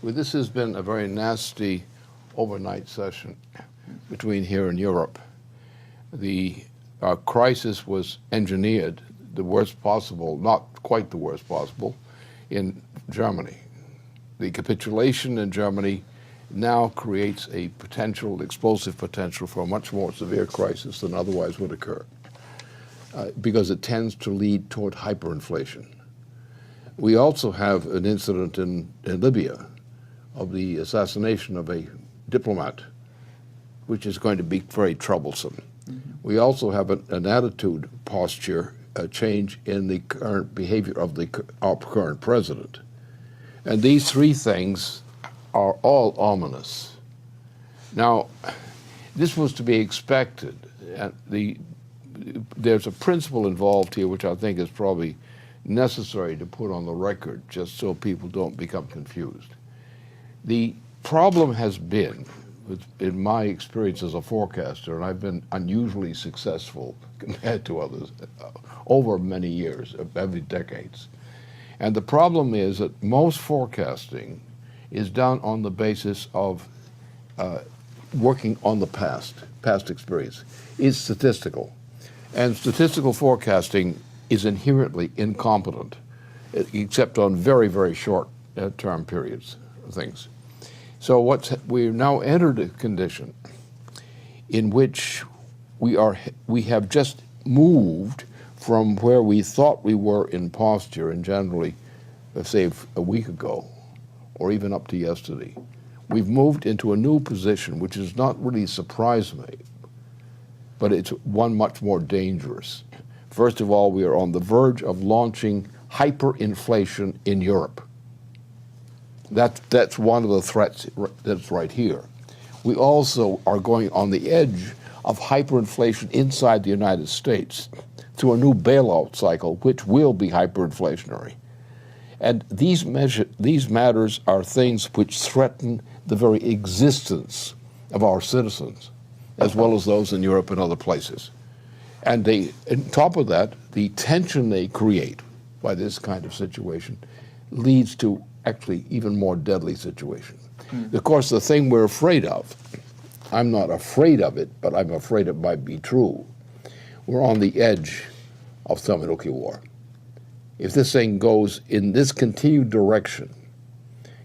Well, this has been a very nasty overnight session between here and Europe. The crisis was engineered the worst possible, not quite the worst possible, in Germany. The capitulation in Germany now creates a potential, explosive potential for a much more severe crisis than otherwise would occur, because it tends to lead toward hyperinflation. We also have an incident in Libya of the assassination of a diplomat, which is going to be very troublesome. Mm-hmm. We also have an attitude posture change in the current behavior of our current president. And these three things are all ominous. Now, this was to be expected. There's a principle involved here which I think is probably necessary to put on the record just so people don't become confused. The problem has been, in my experience as a forecaster, and I've been unusually successful compared to others over many years, every decades. And the problem is that most forecasting is done on the basis of working on the past experience. It's statistical. And statistical forecasting is inherently incompetent, except on very, very short term periods of things. So we've now entered a condition in which we have just moved from where we thought we were in posture, and generally, let's say a week ago, or even up to yesterday. We've moved into a new position, which does not really surprise me, but it's one much more dangerous. First of all, we are on the verge of launching hyperinflation in Europe. That's one of the threats that's right here. We also are going on the edge of hyperinflation inside the United States through a new bailout cycle, which will be hyperinflationary. And these matters are things which threaten the very existence of our citizens, as well as those in Europe and other places. And on top of that, the tension they create by this kind of situation leads to actually even more deadly situation. Of course, the thing we're afraid of, I'm not afraid of it, but I'm afraid it might be true. We're on the edge of thermonuclear war. If this thing goes in this continued direction,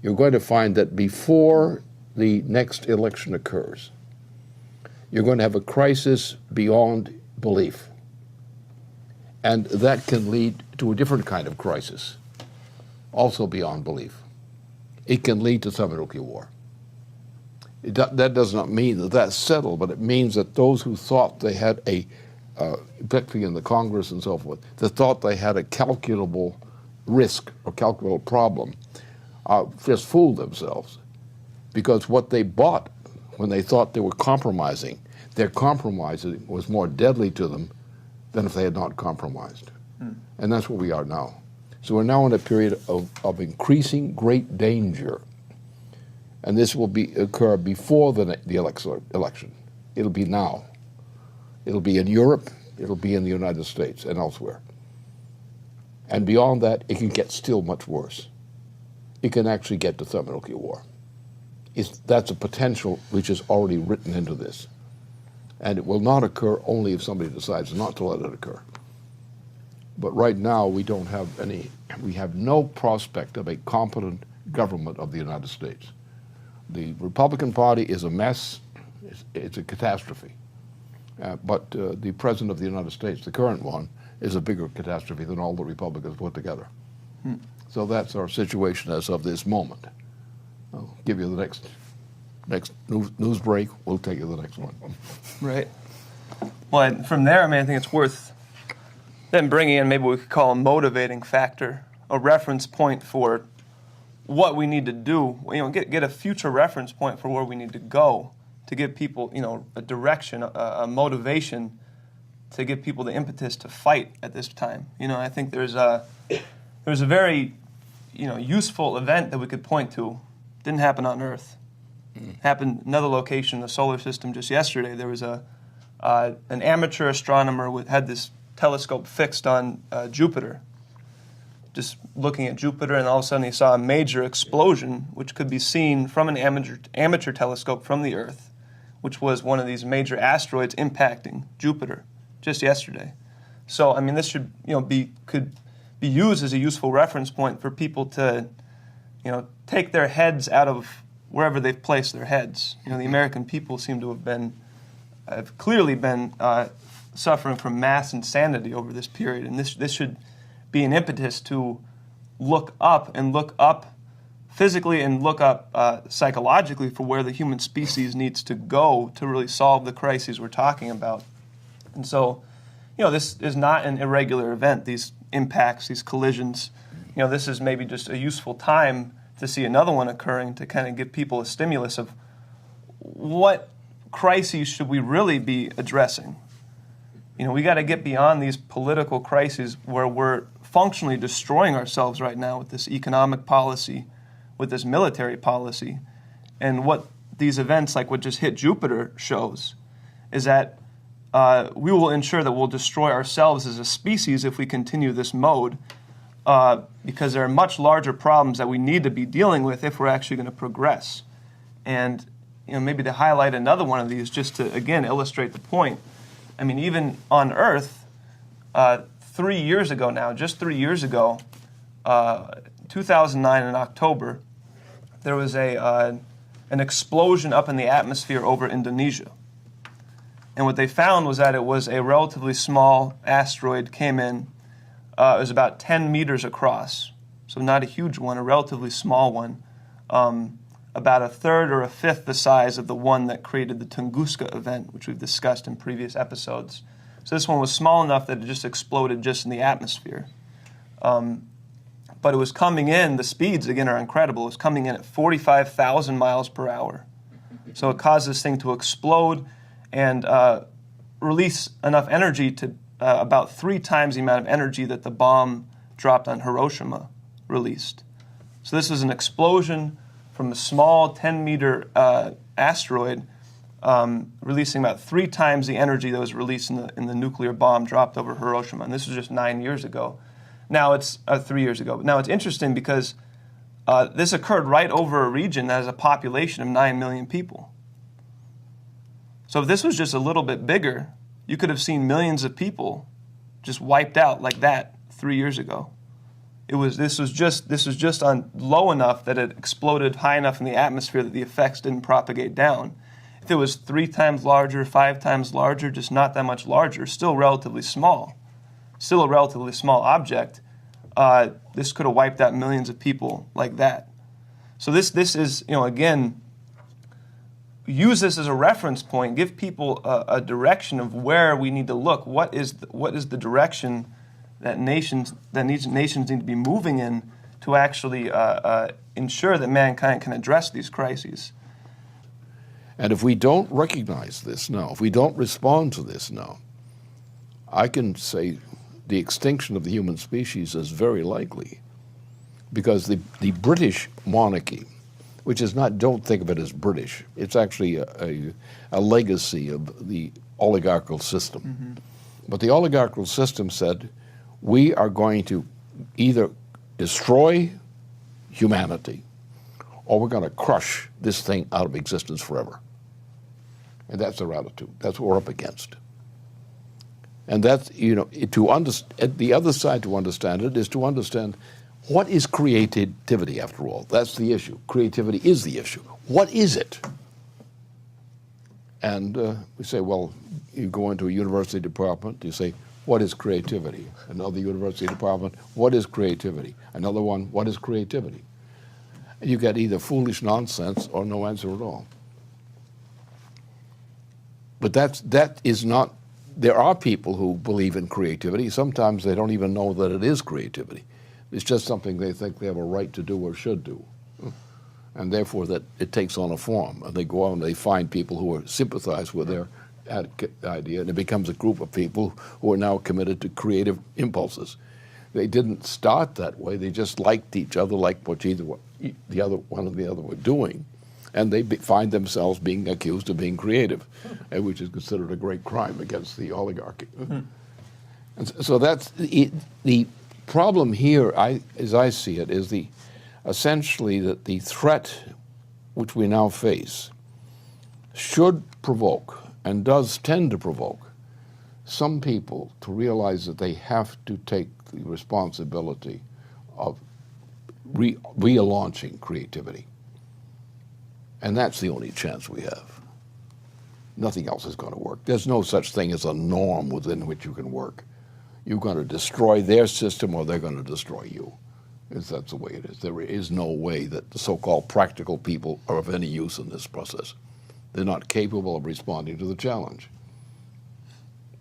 you're going to find that before the next election occurs, you're going to have a crisis beyond belief. And that can lead to a different kind of crisis, also beyond belief. It can lead to thermonuclear war. That does not mean that that's settled, but it means that those who thought they had particularly in the Congress and so forth, that thought they had a calculable risk or calculable problem, just fooled themselves. Because what they bought when they thought they were compromising, their compromising was more deadly to them than if they had not compromised. And that's where we are now. So we're now in a period of increasing great danger. And this will occur before the election. It'll be now. It'll be in Europe, it'll be in the United States and elsewhere. And beyond that, it can get still much worse. It can actually get to thermonuclear war. That's a potential which is already written into this. And it will not occur only if somebody decides not to let it occur. But right now, we have no prospect of a competent government of the United States. The Republican Party is a mess, it's a catastrophe. But the President of the United States, the current one, is a bigger catastrophe than all the Republicans put together. So that's our situation as of this moment. I'll give you the next news break. We'll take you to the next one. Right. Well, from there, I think it's worth then bringing in, maybe we could call a motivating factor, a reference point for what we need to do. Get a future reference point for where we need to go to give people, a direction, a motivation to give people the impetus to fight at this time. I think there's a very, useful event that we could point to. Didn't happen on Earth. Happened another location in the solar system just yesterday. There was an amateur astronomer had this telescope fixed on Jupiter, just looking at Jupiter, and all of a sudden he saw a major explosion, which could be seen from an amateur telescope from the Earth, which was one of these major asteroids impacting Jupiter just yesterday. So, I mean, this should, could be used as a useful reference point for people to, take their heads out of wherever they've placed their heads. The American people seem to have clearly been suffering from mass insanity over this period, and this should be an impetus to look up physically and look up psychologically for where the human species needs to go to really solve the crises we're talking about. And so, this is not an irregular event, these impacts, these collisions. This is maybe just a useful time to see another one occurring to kind of give people a stimulus of what crises should we really be addressing. We got to get beyond these political crises where we're functionally destroying ourselves right now with this economic policy, with this military policy. And what these events, like what just hit Jupiter, shows is that we will ensure that we'll destroy ourselves as a species if we continue this mode, because there are much larger problems that we need to be dealing with if we're actually going to progress. And maybe to highlight another one of these, just to, again, illustrate the point. I mean, even on Earth, 3 years ago now, just 3 years ago, 2009 in October, there was an explosion up in the atmosphere over Indonesia. And what they found was that it was a relatively small asteroid came in. It was about 10 meters across, so not a huge one, a relatively small one, about a third or a fifth the size of the one that created the Tunguska event, which we've discussed in previous episodes. So this one was small enough that it just exploded just in the atmosphere. But it was coming in, the speeds, again, are incredible. It was coming in at 45,000 miles per hour. So it caused this thing to explode and release enough energy to about 3 times the amount of energy that the bomb dropped on Hiroshima released. So this was an explosion from a small 10-meter asteroid releasing about 3 times the energy that was released in the nuclear bomb dropped over Hiroshima. And this was just 9 years ago. Now it's 3 years ago. Now it's interesting because this occurred right over a region that has a population of 9 million people. So if this was just a little bit bigger, you could have seen millions of people just wiped out like that 3 years ago. This was just on low enough that it exploded high enough in the atmosphere that the effects didn't propagate down. If it was 3 times larger, 5 times larger, just not that much larger, still relatively small, still a relatively small object, this could have wiped out millions of people like that. So this is, again, use this as a reference point, give people a direction of where we need to look. What is the direction that nations need to be moving in to actually ensure that mankind can address these crises? And if we don't recognize this now, if we don't respond to this now, I can say the extinction of the human species is very likely, because the British monarchy, which is not, don't think of it as British, it's actually a legacy of the oligarchical system. Mm-hmm. But the oligarchical system said, we are going to either destroy humanity or we're going to crush this thing out of existence forever. And that's their attitude. That's what we're up against. And that's, the other side to understand it is to understand what is creativity after all. That's the issue. Creativity is the issue. What is it? And we say, well, you go into a university department, you say, what is creativity? Another university department, what is creativity? Another one, what is creativity? And you get either foolish nonsense or no answer at all. But that is not, there are people who believe in creativity. Sometimes they don't even know that it is creativity. It's just something they think they have a right to do or should do. And therefore that it takes on a form. And they go out and they find people who sympathize with their idea, and it becomes a group of people who are now committed to creative impulses. They didn't start that way. They just liked each other, like what the other one and the other were doing. And they find themselves being accused of being creative, which is considered a great crime against the oligarchy. Mm-hmm. And so that's the problem here, as I see it, is essentially that the threat which we now face should provoke, and does tend to provoke, some people to realize that they have to take the responsibility of relaunching creativity. And that's the only chance we have. Nothing else is going to work. There's no such thing as a norm within which you can work. You're going to destroy their system or they're going to destroy you. That's the way it is. There is no way that the so-called practical people are of any use in this process. They're not capable of responding to the challenge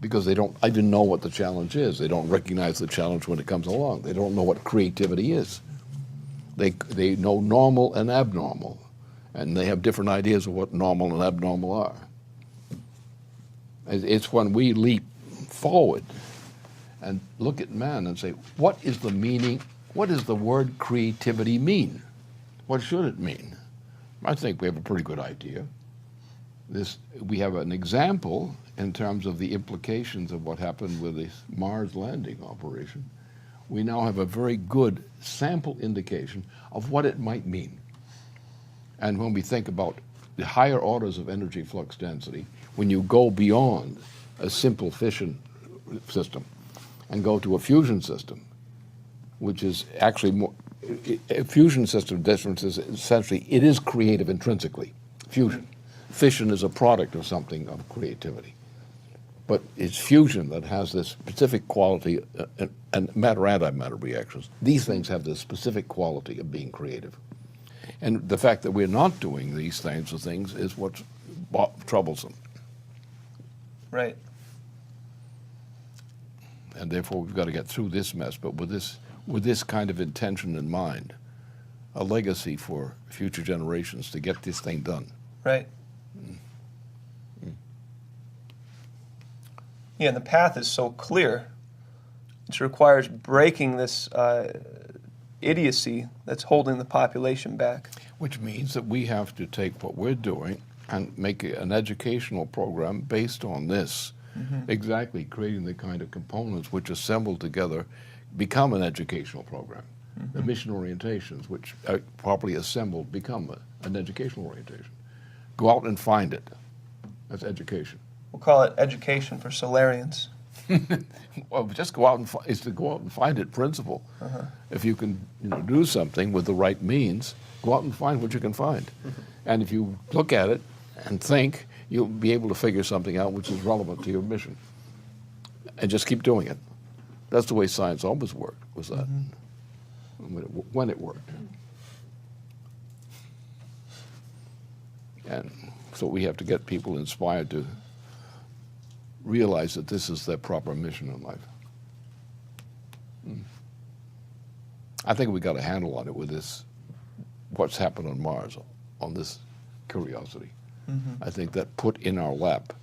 because they don't even know what the challenge is. They don't recognize the challenge when it comes along. They don't know what creativity is. They know normal and abnormal, and they have different ideas of what normal and abnormal are. It's when we leap forward and look at man and say, what is the meaning? What does the word creativity mean? What should it mean? I think we have a pretty good idea. We have an example in terms of the implications of what happened with the Mars landing operation. We now have a very good sample indication of what it might mean. And when we think about the higher orders of energy flux density, when you go beyond a simple fission system and go to a fusion system, which is actually more, a fusion system difference is essentially, it is creative intrinsically, fusion. Fission is a product of something of creativity. But it's fusion that has this specific quality, and matter-antimatter reactions. These things have this specific quality of being creative. And the fact that we're not doing these kinds of things is what's troublesome. Right. And therefore we've got to get through this mess, but with this kind of intention in mind, a legacy for future generations to get this thing done. Right. Yeah, and the path is so clear. It requires breaking this idiocy that's holding the population back. Which means that we have to take what we're doing and make an educational program based on this. Mm-hmm. Exactly, creating the kind of components which assembled together become an educational program. Mm-hmm. The mission orientations, which are properly assembled, become an educational orientation. Go out and find it. That's education. We'll call it education for Solarians. Well, just go out and it's the go out and find it principle. Uh-huh. If you can, do something with the right means, go out and find what you can find. Mm-hmm. And if you look at it and think, you'll be able to figure something out which is relevant to your mission. And just keep doing it. That's the way science always worked, was that, when it worked. And so we have to get people inspired to realize that this is their proper mission in life. I think we got a handle on it with this, what's happened on Mars, on this curiosity. Mm-hmm. I think that put in our lap,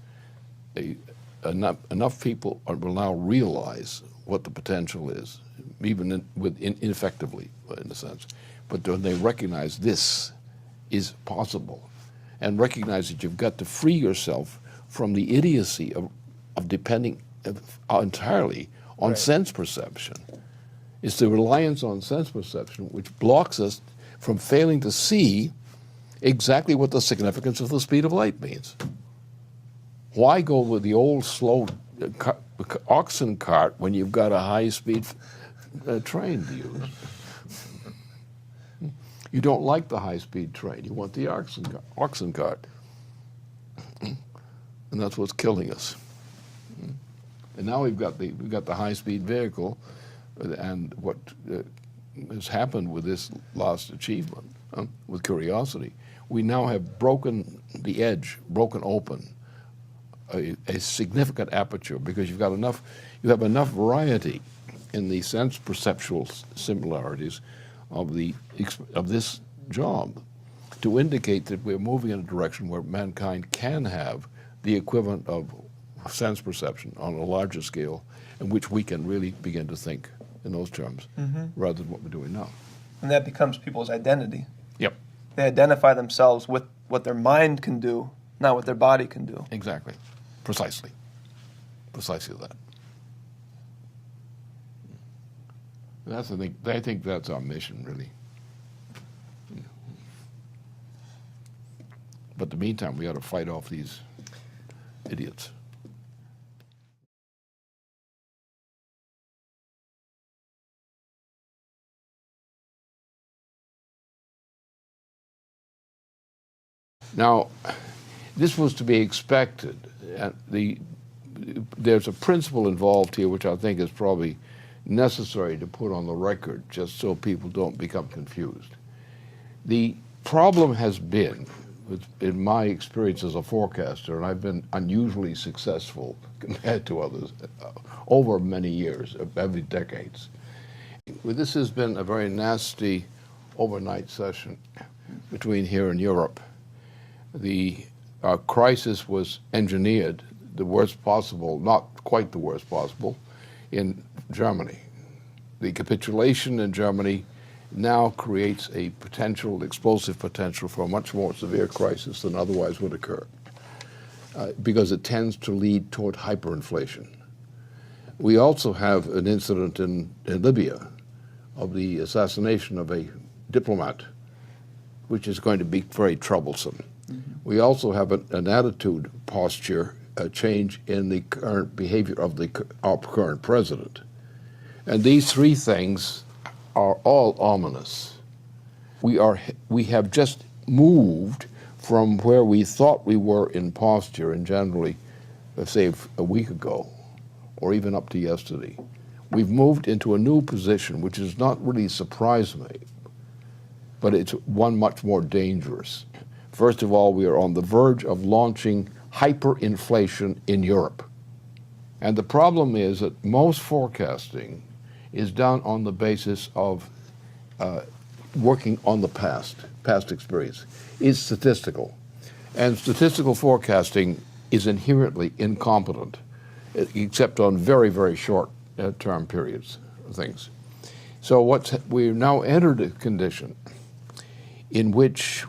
enough people will now realize what the potential is, even ineffectively, in a sense. But when they recognize this is possible, and recognize that you've got to free yourself from the idiocy of depending entirely on sense perception. It's the reliance on sense perception which blocks us from failing to see exactly what the significance of the speed of light means. Why go with the old slow oxen cart when you've got a high-speed train to use? You don't like the high-speed train. You want the oxen cart. And that's what's killing us. And now we've got the high-speed vehicle, and what has happened with this last achievement, with curiosity, we now have broken the edge, broken open a significant aperture, because you have enough variety in the sense perceptual similarities of this job to indicate that we're moving in a direction where mankind can have the equivalent of sense perception on a larger scale, in which we can really begin to think in those terms, rather than what we're doing now. And that becomes people's identity. Yep. They identify themselves with what their mind can do, not what their body can do. Exactly. Precisely that. That's the thing. I think that's our mission, really. But in the meantime, we got to fight off these idiots. Now, this was to be expected. There's a principle involved here which I think is probably necessary to put on the record just so people don't become confused. The problem has been, in my experience as a forecaster, and I've been unusually successful compared to others over many years, every decades. Well, this has been a very nasty overnight session between here and Europe. The crisis was engineered the worst possible, not quite the worst possible, in Germany. The capitulation in Germany now creates a potential, explosive potential for a much more severe crisis than otherwise would occur, because it tends to lead toward hyperinflation. We also have an incident in Libya of the assassination of a diplomat, which is going to be very troublesome. We also have an attitude posture, a change in the current behavior of our current president. And these three things are all ominous. We have just moved from where we thought we were in posture, and generally, let's say a week ago, or even up to yesterday. We've moved into a new position, which does not really surprise me, but it's one much more dangerous. First of all, we are on the verge of launching hyperinflation in Europe. And the problem is that most forecasting is done on the basis of working on the past experience. It's statistical. And statistical forecasting is inherently incompetent, except on very, very short term periods of things. So we've now entered a condition in which